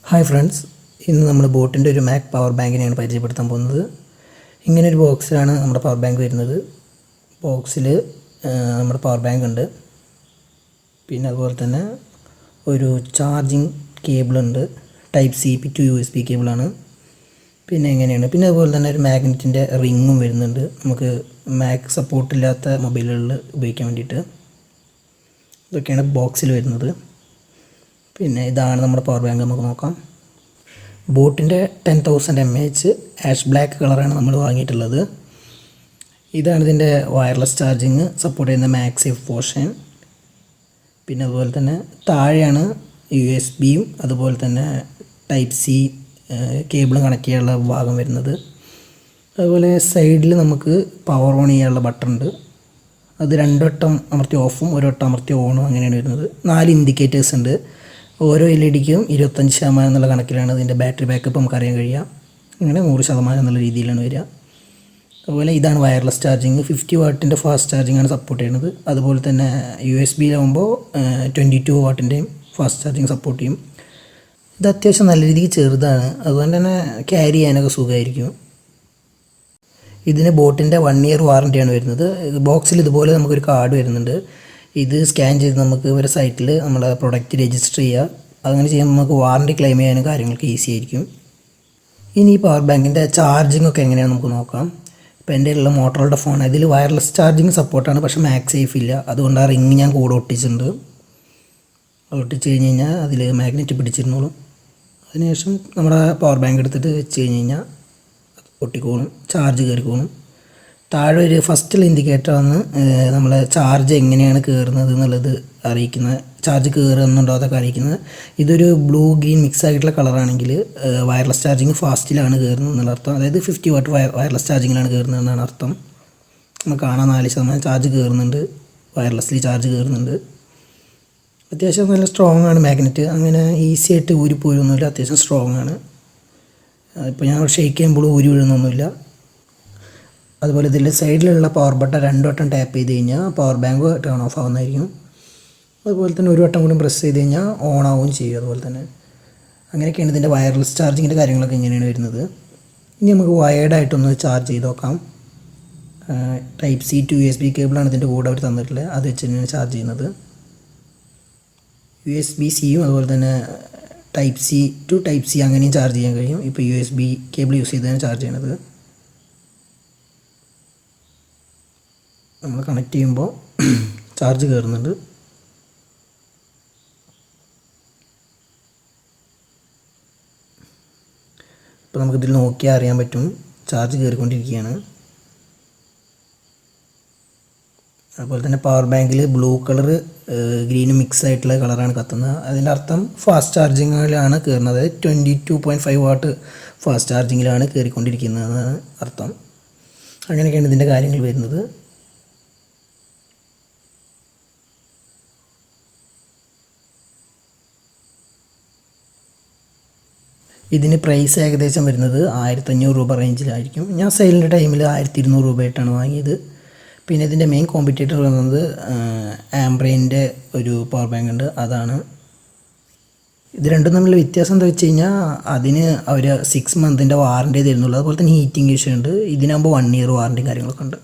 Hi friends, ഇന്ന് നമ്മൾ ബോട്ടിൻ്റെ ഒരു മാക് പവർ ബാങ്കിനെയാണ് പരിചയപ്പെടുത്താൻ പോകുന്നത്. ഇങ്ങനൊരു ബോക്സിലാണ് നമ്മുടെ പവർ ബാങ്ക് വരുന്നത്. ബോക്സിൽ നമ്മുടെ പവർ ബാങ്ക് ഉണ്ട്, പിന്നെ അതുപോലെ തന്നെ ഒരു ചാർജിങ് കേബിളുണ്ട്. Type C P to USB കേബിളാണ്. പിന്നെ അതുപോലെ തന്നെ ഒരു മാഗ്നറ്റിൻ്റെ റിങ്ങും വരുന്നുണ്ട്, നമുക്ക് മാക് സപ്പോർട്ടില്ലാത്ത മൊബൈലുകളിൽ ഉപയോഗിക്കാൻ വേണ്ടിയിട്ട്. ഇതൊക്കെയാണ് ബോക്സിൽ വരുന്നത്. പിന്നെ ഇതാണ് നമ്മുടെ പവർ ബാങ്ക്. നമുക്ക് നോക്കാം. ബോട്ടിൻ്റെ 10,000 mAh ആഷ് ബ്ലാക്ക് കളറാണ് നമ്മൾ വാങ്ങിയിട്ടുള്ളത്. ഇതാണ് ഇതിൻ്റെ വയർലെസ് ചാർജിങ് സപ്പോർട്ട് ചെയ്യുന്ന മാക്സേഫ് പോർഷൻ. പിന്നെ അതുപോലെ തന്നെ താഴെയാണ് USB-യും അതുപോലെ തന്നെ ടൈപ്പ് സി കേബിളും കണക്ട് ചെയ്യാനുള്ള ഭാഗം വരുന്നത്. അതുപോലെ സൈഡിൽ നമുക്ക് പവർ ഓൺ ചെയ്യാനുള്ള ബട്ടൺ ഉണ്ട്. അത് 2 വട്ടം അമർത്തി ഓഫും 1 വട്ടം അമർത്തി ഓണും അങ്ങനെയാണ് വരുന്നത്. 4 ഇൻഡിക്കേറ്റേഴ്സ് ഉണ്ട്. ഓരോ LED-ക്കും 25% എന്നുള്ള കണക്കിലാണ് ഇതിൻ്റെ ബാറ്ററി ബാക്കപ്പ് നമുക്ക് അറിയാൻ കഴിയുക. അങ്ങനെ 100% എന്നുള്ള രീതിയിലാണ് വരിക. അതുപോലെ ഇതാണ് വയർലെസ് ചാർജിങ്. 50 വാട്ടിൻ്റെ ഫാസ്റ്റ് ചാർജിങ് ആണ് സപ്പോർട്ട് ചെയ്യുന്നത്. അതുപോലെ തന്നെ USB-യിലാകുമ്പോൾ 22 വാട്ടിൻ്റെയും ഫാസ്റ്റ് ചാർജിങ് സപ്പോർട്ട് ചെയ്യും. ഇത് അത്യാവശ്യം നല്ല രീതിക്ക് ചെറുതാണ്, അതുകൊണ്ട് തന്നെ ക്യാരി ചെയ്യാനൊക്കെ സുഖമായിരിക്കും. ഇതിന് ബോട്ടിൻ്റെ 1 ഇയർ വാറൻറ്റിയാണ് വരുന്നത്. ബോക്സിൽ ഇതുപോലെ നമുക്കൊരു കാർഡ് വരുന്നുണ്ട്. ഇത് സ്കാൻ ചെയ്ത് നമുക്ക് ഒരു സൈറ്റിൽ നമ്മളെ പ്രൊഡക്റ്റ് രജിസ്റ്റർ ചെയ്യുക. അങ്ങനെ ചെയ്യുമ്പോൾ നമുക്ക് വാറൻറ്റി ക്ലെയിം ചെയ്യാനും കാര്യങ്ങൾക്ക് ഈസി ആയിരിക്കും. ഇനി ഈ പവർ ബാങ്കിൻ്റെ ചാർജിങ് ഒക്കെ എങ്ങനെയാണെന്ന് നമുക്ക് നോക്കാം. ഇപ്പോൾ എൻ്റെ ഉള്ള മോട്ടോറോയുടെ ഫോൺ, ഇതിൽ വയർലെസ് ചാർജിങ് സപ്പോർട്ടാണ്, പക്ഷേ മാക്സേഫ് ഇല്ല. അതുകൊണ്ട് ആ റിങ് ഞാൻ കൂടെ ഒട്ടിച്ചിട്ടുണ്ട്. ഒട്ടിച്ച് കഴിഞ്ഞ് കഴിഞ്ഞാൽ അതിൽ മാഗ്നറ്റ് പിടിച്ചിരുന്നോളും. അതിനുശേഷം നമ്മുടെ പവർ ബാങ്ക് എടുത്തിട്ട് വെച്ച് കഴിഞ്ഞ് കഴിഞ്ഞാൽ ഒട്ടിക്കോളും, ചാർജ് കയറിക്കോളും. താഴെ ഒരു ഫസ്റ്റിൽ ഇൻഡിക്കേറ്ററാണ് നമ്മൾ ചാർജ് എങ്ങനെയാണ് കയറുന്നത് എന്നുള്ളത് അറിയിക്കുന്നത്. ചാർജ് കയറുന്നുണ്ടോ അതൊക്കെ അറിയിക്കുന്നത്. ഇതൊരു ബ്ലൂ ഗ്രീൻ മിക്സ് ആയിട്ടുള്ള കളറാണെങ്കിൽ വയർലെസ് ചാർജിങ് ഫാസ്റ്റിലാണ് കയറുന്നത് എന്നുള്ള അർത്ഥം. അതായത് 50 വാട്ട് വയർലെസ് ചാർജിങ്ങിലാണ് കയറുന്നത് എന്നാണ് അർത്ഥം. നമുക്ക് കാണാൻ 4% ചാർജ് കയറുന്നുണ്ട്, വയർലെസ്സിൽ ചാർജ് കയറുന്നുണ്ട്. അത്യാവശ്യം നല്ല സ്ട്രോങ് ആണ് മാഗ്നറ്റ്. അങ്ങനെ ഈസി ആയിട്ട് ഊരിപ്പോയൊന്നുമില്ല, അത്യാവശ്യം സ്ട്രോങ് ആണ്. ഇപ്പോൾ ഞാൻ ഷെയ്ക്ക് ചെയ്യുമ്പോൾ ഊരി വീഴുന്നൊന്നുമില്ല. അതുപോലെ ഇതിൻ്റെ സൈഡിലുള്ള പവർ ബട്ടൺ 2 വട്ടം ടാപ്പ് ചെയ്ത് കഴിഞ്ഞാൽ പവർ ബാങ്ക് ടേൺ ഓഫ് ആവുന്നതായിരിക്കും. അതുപോലെ തന്നെ 1 വട്ടം കൂടി പ്രസ് ചെയ്ത് കഴിഞ്ഞാൽ ഓൺ ആവുകയും ചെയ്യും. അതുപോലെ തന്നെ അങ്ങനെയൊക്കെയാണ് ഇതിൻ്റെ വയർലെസ് ചാർജിങ്ങിൻ്റെ കാര്യങ്ങളൊക്കെ ഇങ്ങനെയാണ് വരുന്നത്. ഇനി നമുക്ക് വയേർഡായിട്ടൊന്ന് ചാർജ് ചെയ്ത് നോക്കാം. ടൈപ്പ് സി ടു USB കേബിളാണ് ഇതിൻ്റെ കൂടെ അവർ തന്നിട്ടുള്ളത്. അത് വെച്ച് തന്നെയാണ് ചാർജ് ചെയ്യുന്നത്. USB-Cയും അതുപോലെ തന്നെ type C to type C അങ്ങനെയും ചാർജ് ചെയ്യാൻ കഴിയും. ഇപ്പോൾ USB കേബിൾ യൂസ് ചെയ്താണ് ചാർജ് ചെയ്യണത്. നമ്മൾ കണക്ട് ചെയ്യുമ്പോൾ ചാർജ് കയറുന്നുണ്ട്. ഇപ്പോൾ നമുക്കിതിൽ നോക്കിയാൽ അറിയാൻ പറ്റും ചാർജ് കയറിക്കൊണ്ടിരിക്കുകയാണ്. അതുപോലെ തന്നെ പവർ ബാങ്കിൽ ബ്ലൂ കളർ ഗ്രീനും മിക്സ് ആയിട്ടുള്ള കളറാണ് കത്തുന്നത്. അതിൻ്റെ അർത്ഥം ഫാസ്റ്റ് ചാർജിങ്ങിലാണ് കയറുന്നത്. 22.5 വാട്ട് ഫാസ്റ്റ് ചാർജിങ്ങിലാണ് കയറിക്കൊണ്ടിരിക്കുന്നതെന്നാണ് അർത്ഥം. അങ്ങനെയൊക്കെയാണ് ഇതിൻ്റെ കാര്യങ്ങൾ വരുന്നത്. ഇതിന് പ്രൈസ് ഏകദേശം വരുന്നത് 1,500 രൂപ റേഞ്ചിലായിരിക്കും. ഞാൻ സെയിലിൻ്റെ ടൈമിൽ 1,200 രൂപയായിട്ടാണ് വാങ്ങിയത്. പിന്നെ ഇതിൻ്റെ മെയിൻ കോമ്പറ്റേറ്റർ വരുന്നത് ആംബ്രെയിൻ്റെ ഒരു പവർ ബാങ്ക് ഉണ്ട്, അതാണ്. ഇത് രണ്ടും തമ്മിലുള്ള വ്യത്യാസം എന്താ വെച്ച് കഴിഞ്ഞാൽ അതിന് അവർ 6 മന്തിൻ്റെ വാറൻറ്റി തരുന്നുള്ളൂ. അതുപോലെ തന്നെ ഹീറ്റിംഗ് ഇഷ്യൂ ഉണ്ട്. ഇതിനാകുമ്പോൾ 1 ഇയർ വാറൻറ്റിയും കാര്യങ്ങളൊക്കെ ഉണ്ട്.